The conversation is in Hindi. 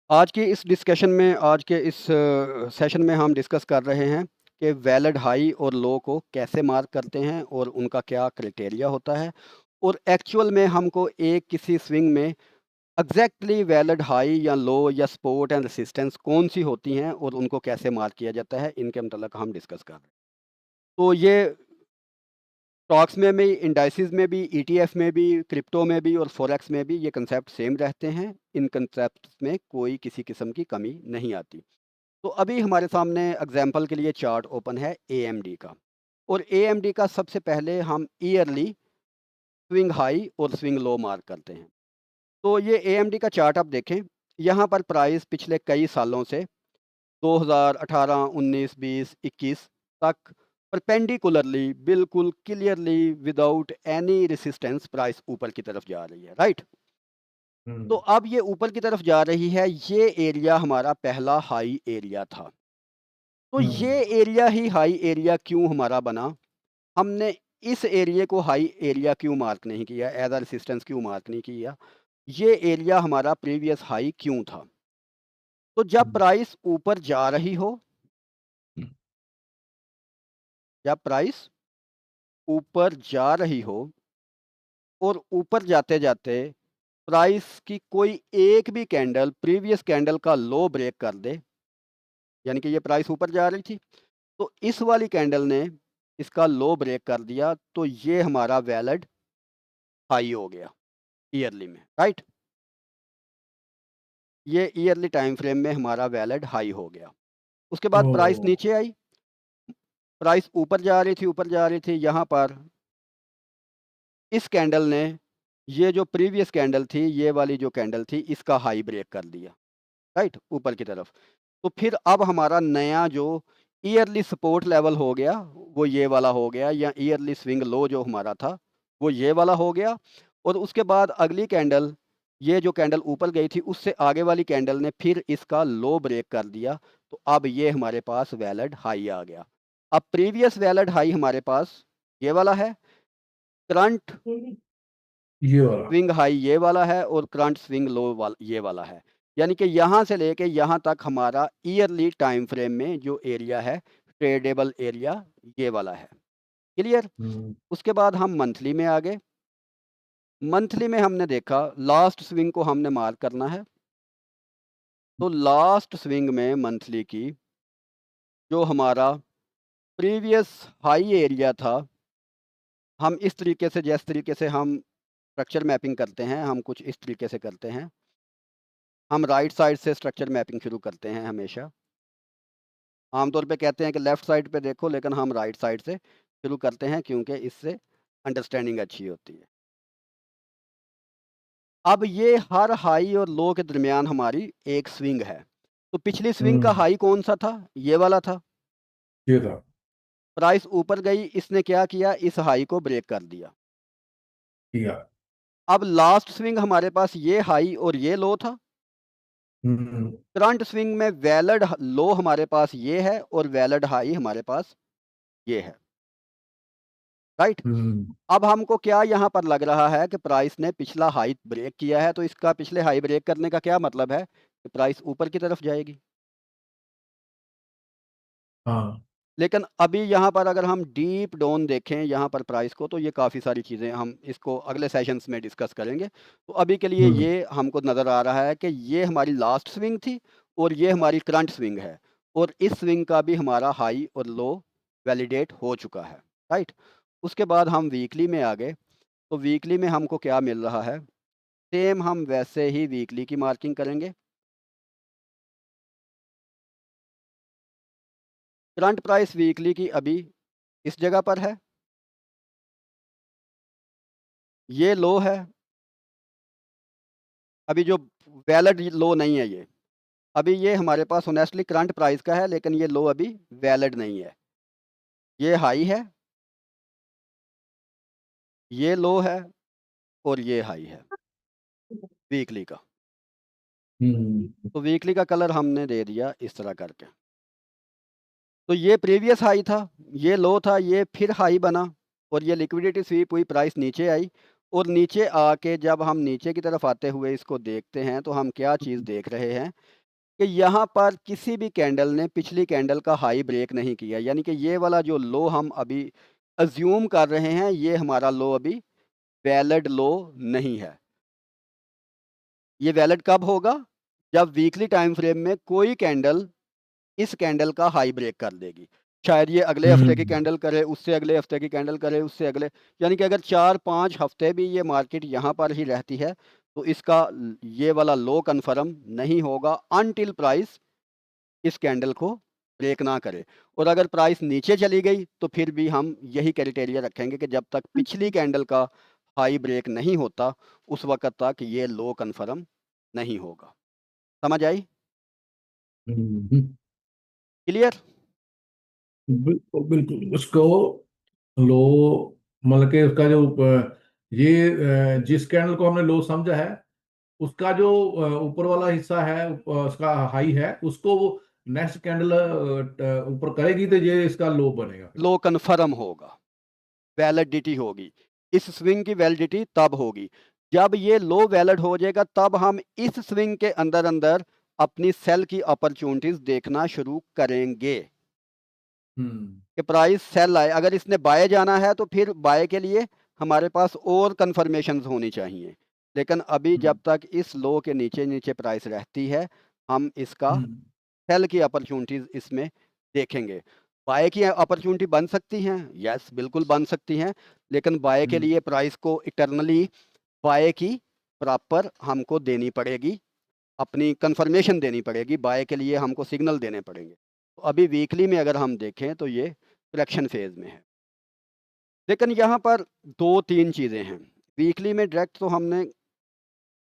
आज के इस डिस्कशन में आज के इस सेशन में हम डिस्कस कर रहे हैं कि वैलिड हाई और लो को कैसे मार्क करते हैं और उनका क्या क्राइटेरिया होता है और एक्चुअल में हमको एक किसी स्विंग में एग्जैक्टली वैलिड हाई या लो या सपोर्ट एंड रेसिस्टेंस कौन सी होती हैं और उनको कैसे मार्क किया जाता है, इनके मतलब हम डिस्कस कर रहे हैं। तो ये स्टॉक्स में भी, इंडाइसिस में भी, ईटीएफ में भी, क्रिप्टो में भी और फॉरेक्स में भी ये कंसेप्ट सेम रहते हैं। इन कंसेप्ट में कोई किसी किस्म की कमी नहीं आती। तो अभी हमारे सामने एग्जांपल के लिए चार्ट ओपन है एएमडी का, और एएमडी का सबसे पहले हम ईयरली स्विंग हाई और स्विंग लो मार्क करते हैं। तो ये एएमडी का चार्ट आप देखें, यहाँ पर प्राइस पिछले कई सालों से 2018, 19, 20, 21 तक परपेंडिकुलरली, बिल्कुल clearly, without any resistance price ऊपर की तरफ जा रही है, राइट। तो अब ये ऊपर की तरफ जा रही है, ये एरिया हमारा पहला हाई एरिया था। तो ये एरिया ही हाई एरिया क्यों हमारा बना? हमने इस एरिया को हाई एरिया क्यों मार्क नहीं किया, एज अ रेसिस्टेंस क्यों मार्क नहीं किया? ये एरिया हमारा प्रीवियस हाई क्यों था? तो जब प्राइस ऊपर जा रही हो, जब प्राइस ऊपर जा रही हो और ऊपर जाते जाते प्राइस की कोई एक भी कैंडल प्रीवियस कैंडल का लो ब्रेक कर दे, यानी कि ये प्राइस ऊपर जा रही थी, तो इस वाली कैंडल ने इसका लो ब्रेक कर दिया, तो ये हमारा वैलिड हाई हो गया ईयरली में, राइट। ये ईयरली टाइम फ्रेम में हमारा वैलिड हाई हो गया। उसके बाद प्राइस नीचे आई, प्राइस ऊपर जा रही थी, ऊपर जा रही थी, यहाँ पर इस कैंडल ने, ये जो प्रीवियस कैंडल थी, ये वाली जो कैंडल थी, इसका हाई ब्रेक कर दिया, राइट, ऊपर की तरफ। तो फिर अब हमारा नया जो ईयरली सपोर्ट लेवल हो गया वो ये वाला हो गया, या ईयरली स्विंग लो जो हमारा था वो ये वाला हो गया। और उसके बाद अगली कैंडल, ये जो कैंडल ऊपर गई थी, उससे आगे वाली कैंडल ने फिर इसका लो ब्रेक कर दिया, तो अब ये हमारे पास वैलिड हाई आ गया। अब प्रीवियस वैलिड हाई हमारे पास ये वाला है, करंट ये वाला स्विंग हाई ये वाला है, और करंट स्विंग लो ये वाला है। यानी कि यहाँ से लेके यहाँ तक हमारा ईयरली टाइम फ्रेम में जो एरिया है, ट्रेडेबल एरिया, ये वाला है। क्लियर? उसके बाद हम मंथली में आ गए। मंथली में हमने देखा लास्ट स्विंग को हमने मार्क करना है। तो लास्ट स्विंग में मंथली की जो हमारा प्रीवियस हाई एरिया था, हम इस तरीके से, जिस तरीके से हम स्ट्रक्चर मैपिंग करते हैं, हम कुछ इस तरीके से करते हैं। हम राइट साइड से स्ट्रक्चर मैपिंग शुरू करते हैं हमेशा। आमतौर पे कहते हैं कि लेफ़्ट साइड पे देखो, लेकिन हम राइट साइड से शुरू करते हैं क्योंकि इससे अंडरस्टैंडिंग अच्छी होती है। अब ये हर हाई और लो के दरमियान हमारी एक स्विंग है। तो पिछली स्विंग का हाई कौन सा था? ये वाला था। ये था। प्राइस ऊपर गई, इसने क्या किया? इस हाई को ब्रेक कर दिया। किया। अब लास्ट स्विंग हमारे पास ये हाई और ये लो था। हम्म करंट स्विंग में वैलिड लो हमारे पास ये है और वैलिड हाई हमारे पास ये है, राइट। अब हमको क्या यहाँ पर लग रहा है कि प्राइस ने पिछला हाई ब्रेक किया है, तो इसका पिछले हाई ब्रेक करने का क्या मतलब है कि प्राइस ऊपर की तरफ जाएगी। हाँ। लेकिन अभी यहाँ पर अगर हम डीप डाउन देखें यहाँ पर प्राइस को, तो ये काफ़ी सारी चीज़ें हम इसको अगले सेशंस में डिस्कस करेंगे। तो अभी के लिए ये हमको नज़र आ रहा है कि ये हमारी लास्ट स्विंग थी और ये हमारी करंट स्विंग है, और इस स्विंग का भी हमारा हाई और लो वैलिडेट हो चुका है, राइट। उसके बाद हम वीकली में आ गए। तो वीकली में हमको क्या मिल रहा है? सेम हम वैसे ही वीकली की मार्किंग करेंगे। करंट प्राइस वीकली की अभी इस जगह पर है, ये लो है। अभी जो वैलिड लो नहीं है ये, अभी ये हमारे पास ऑनेस्टली करंट प्राइस का है, लेकिन ये लो अभी वैलिड नहीं है। ये हाई है, ये लो है, और ये हाई है वीकली का। तो वीकली का कलर हमने दे दिया इस तरह करके। तो ये प्रीवियस हाई था, ये लो था, ये फिर हाई बना, और ये लिक्विडिटी स्वीप हुई, प्राइस नीचे आई, और नीचे आके जब हम नीचे की तरफ आते हुए इसको देखते हैं तो हम क्या चीज़ देख रहे हैं कि यहाँ पर किसी भी कैंडल ने पिछली कैंडल का हाई ब्रेक नहीं किया, यानी कि ये वाला जो लो हम अभी अज्यूम कर रहे हैं ये हमारा लो अभी वैलिड लो नहीं है। ये वैलिड कब होगा? जब वीकली टाइम फ्रेम में कोई कैंडल इस कैंडल का हाई ब्रेक कर देगी। शायद ये अगले हफ्ते की हम्म कैंडल करे, उससे अगले हफ्ते की कैंडल करे, उससे अगले, यानी कि अगर 4-5 हफ्ते भी ये मार्केट यहाँ पर ही रहती है तो इसका ये वाला लो कन्फर्म नहीं होगा अनटिल प्राइस इस कैंडल को ब्रेक ना करे। और अगर प्राइस नीचे चली गई तो फिर भी हम यही क्राइटेरिया रखेंगे कि जब तक पिछली कैंडल का हाई ब्रेक नहीं होता उस वक्त तक ये लो कन्फर्म नहीं होगा। समझ आई? हम्म, क्लियर? बिल्कुल बिल्कुल उसको लो, मतलब कि उसका जो जिस कैंडल को हमने लो समझा है, उसका जो ऊपर वाला हिस्सा है, उसका हाई है, उसको वो नेक्स्ट कैंडल ऊपर करेगी तो ये इसका लो बनेगा फिर। लो कन्फर्म होगा, वैलिडिटी होगी। इस स्विंग की वैलिडिटी तब होगी जब ये लो वैलिड हो जाएगा, तब हम इस स्विंग के अंदर अंदर अपनी सेल की अपॉर्चुनिटीज देखना शुरू करेंगे हम्म कि प्राइस सेल आए। अगर इसने बाय जाना है तो फिर बाय के लिए हमारे पास और कंफर्मेशन होनी चाहिए, लेकिन अभी हम्म जब तक इस लो के नीचे नीचे प्राइस रहती है हम इसका हम्म सेल की अपॉर्चुनिटीज इसमें देखेंगे। बाय की अपॉर्चुनिटी बन सकती हैं, यस बिल्कुल बन सकती हैं, लेकिन बाय के हम्म लिए प्राइस को इटरनली बाय की प्रॉपर हमको देनी पड़ेगी, अपनी कंफर्मेशन देनी पड़ेगी, बाय के लिए हमको सिग्नल देने पड़ेंगे। तो अभी वीकली में अगर हम देखें तो ये करेक्शन फेज में है, लेकिन यहाँ पर 2-3 चीज़ें हैं। वीकली में डायरेक्ट तो हमने